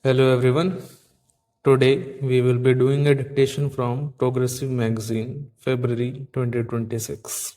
Hello everyone. Today we will be doing a dictation from Progressive Magazine, February 2026.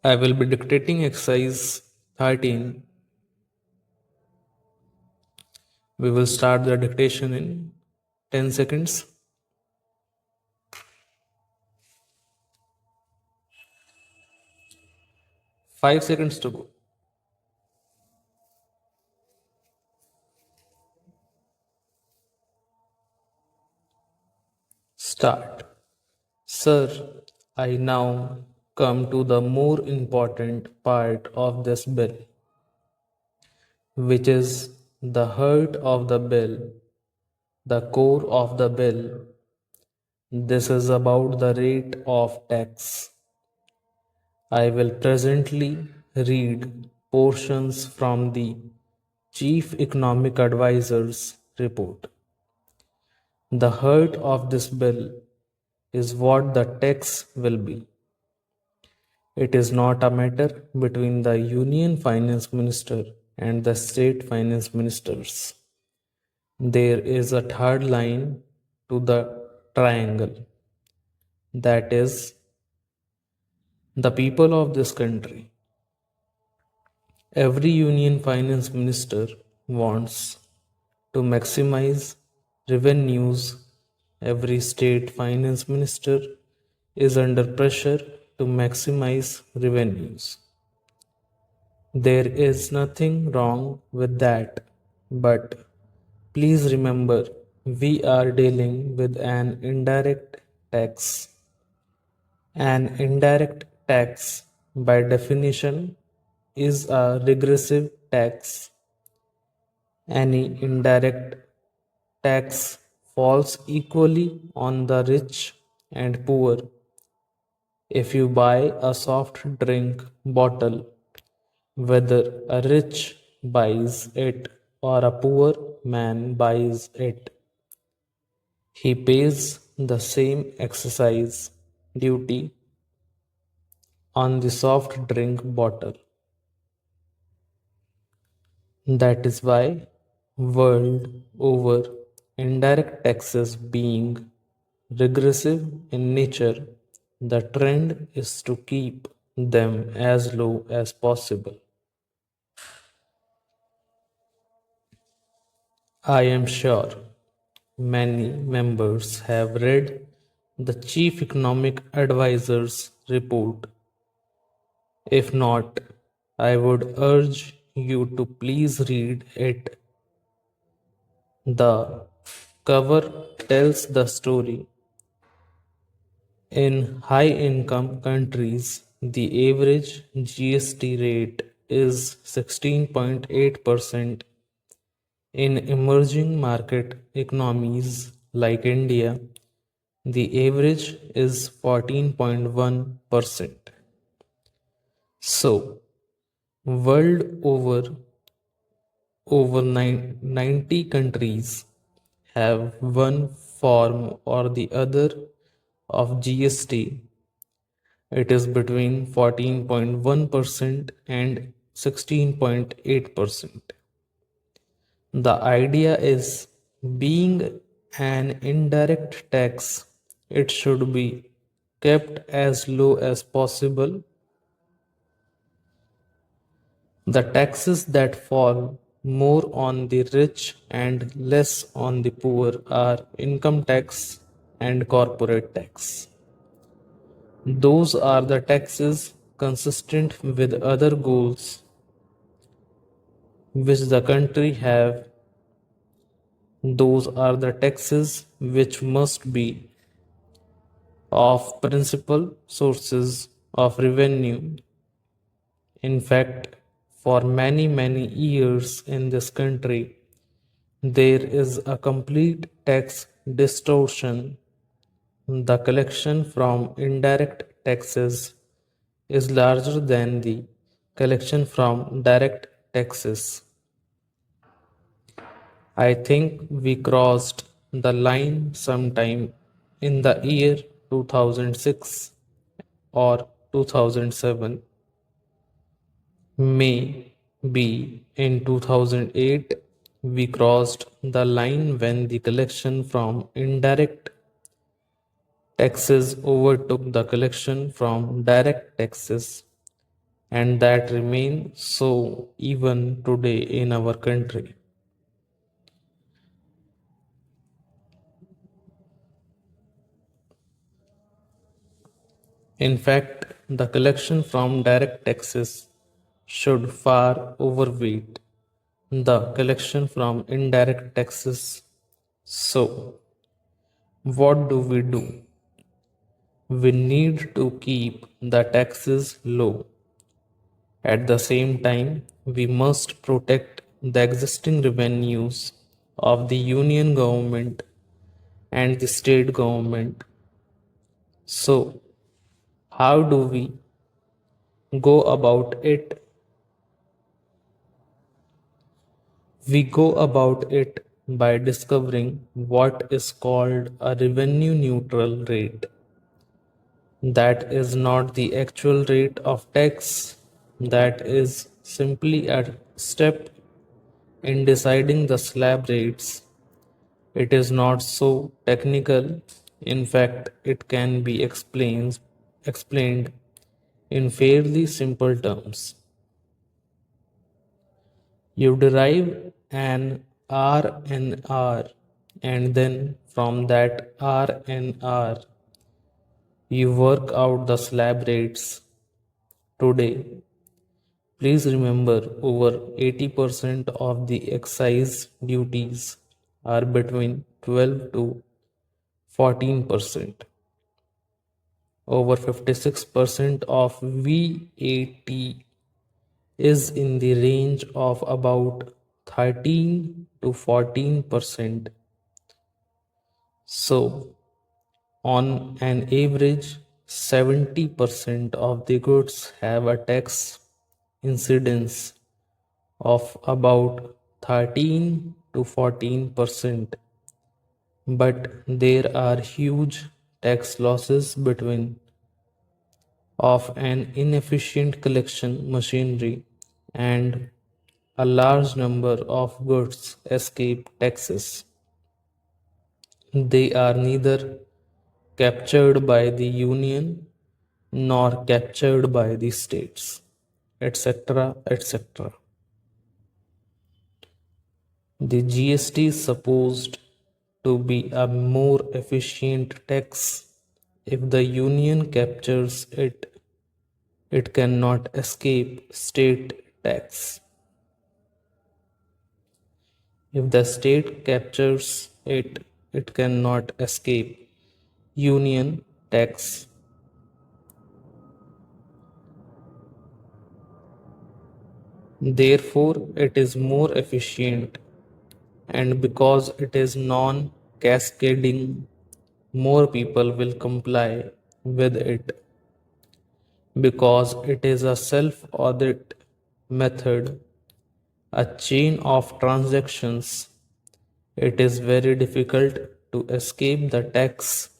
I will be dictating exercise 13. We will start the dictation in 10 seconds. Five seconds to go. Start. Sir, I now come to the more important part of this bill, which is the heart of the bill, the core of the bill. This is about the rate of tax. I will presently read portions from the Chief Economic Advisor's report. The heart of this bill is what the tax will be. It is not a matter between the Union Finance Minister and the State Finance Ministers. There is a third line to the triangle. That is the people of this country. Every Union Finance Minister wants to maximize revenues. Every state finance minister is under pressure to maximize revenues. There is nothing wrong with that, but please remember we are dealing with an indirect tax. An indirect tax, by definition, is a regressive tax. Any indirect tax falls equally on the rich and poor. If you buy a soft drink bottle, whether a rich buys it or a poor man buys it, he pays the same excise duty on the soft drink bottle. That is why, world over, indirect taxes being regressive in nature, the trend is to keep them as low as possible. I am sure many members have read the Chief Economic Advisor's report. If not, I would urge you to please read it. The cover tells the story. In high income countries, the average GST rate is 16.8%. In emerging market economies like India, the average is 14.1%. So, world over 90 countries have one form or the other of GST. It is between 14.1% and 16.8%. The idea is, being an indirect tax, it should be kept as low as possible. The taxes that fall more on the rich and less on the poor are income tax and corporate tax. Those are the taxes consistent with other goals which the country have. Those are the taxes which must be of principal sources of revenue. In fact, for many years in this country, there is a complete tax distortion. The collection from indirect taxes is larger than the collection from direct taxes. I think we crossed the line sometime in the year 2006 or 2007, maybe in 2008, We crossed the line when the collection from indirect taxes overtook the collection from direct taxes, and that remains so even today in our country. In fact, the collection from direct taxes should far overweight the collection from indirect taxes. So, what do? We need to keep the taxes low. At the same time, we must protect the existing revenues of the union government and the state government. So, how do we go about it? We go about it by discovering what is called a revenue neutral rate. That is not the actual rate of tax, that is simply a step in deciding the slab rates. It is not so technical. In fact, it can be explained in fairly simple terms. You derive an RNR, and then from that RNR you work out the slab rates. Today, please remember, over 80% of the excise duties are between 12 to 14%. Over 56% of VAT is in the range of about 13 to 14%. So, on an average, 70% of the goods have a tax incidence of about 13 to 14%, but there are huge tax losses between of an inefficient collection machinery, and a large number of goods escape taxes. They are neither captured by the union nor captured by the states, etc. etc. The GST is supposed to be a more efficient tax. If the union captures it, it cannot escape state tax. If the state captures it, it cannot escape union tax. Therefore, it is more efficient, and because it is non cascading, more people will comply with it. Because it is a self audit method, a chain of transactions, it is very difficult to escape the tax.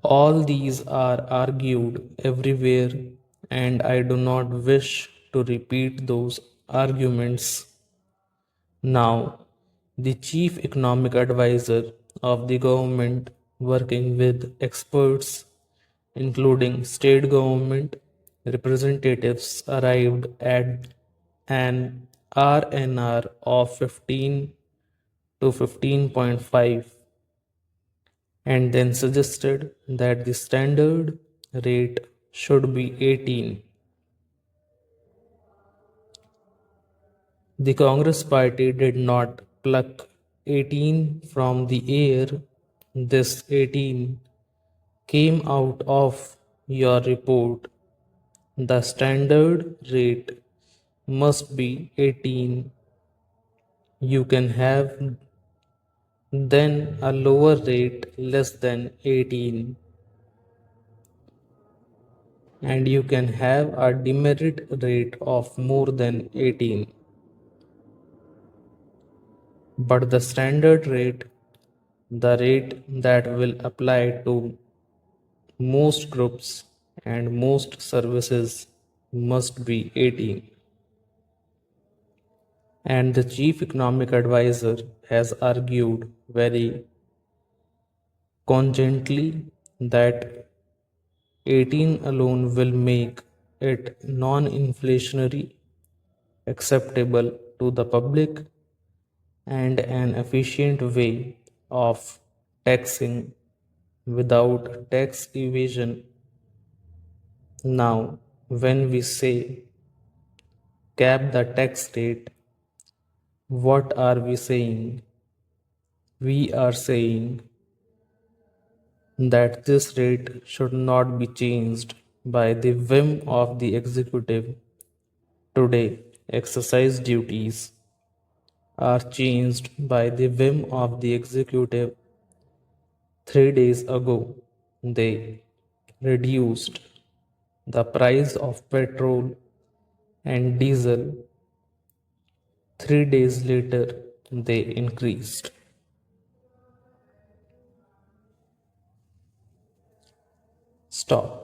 All these are argued everywhere, and I do not wish to repeat those arguments. Now, the chief economic advisor of the government, working with experts, including state government representatives, arrived at an RNR of 15 to 15.5, and then suggested that the standard rate should be 18. The Congress party did not pluck 18 from the air. This 18 came out of your report. The standard rate must be 18. You can have then a lower rate less than 18, and you can have a demerit rate of more than 18. But the standard rate, the rate that will apply to most groups and most services, must be 18. And the chief economic advisor has argued very cogently that 18 alone will make it non inflationary, acceptable to the public, and an efficient way of taxing without tax evasion. Now, when we say cap the tax rate, what are we saying? We are saying that this rate should not be changed by the whim of the executive. Today, exercise duties are changed by the whim of the executive. 3 days ago, they reduced the price of petrol and diesel. 3 days later, they increased. Stop.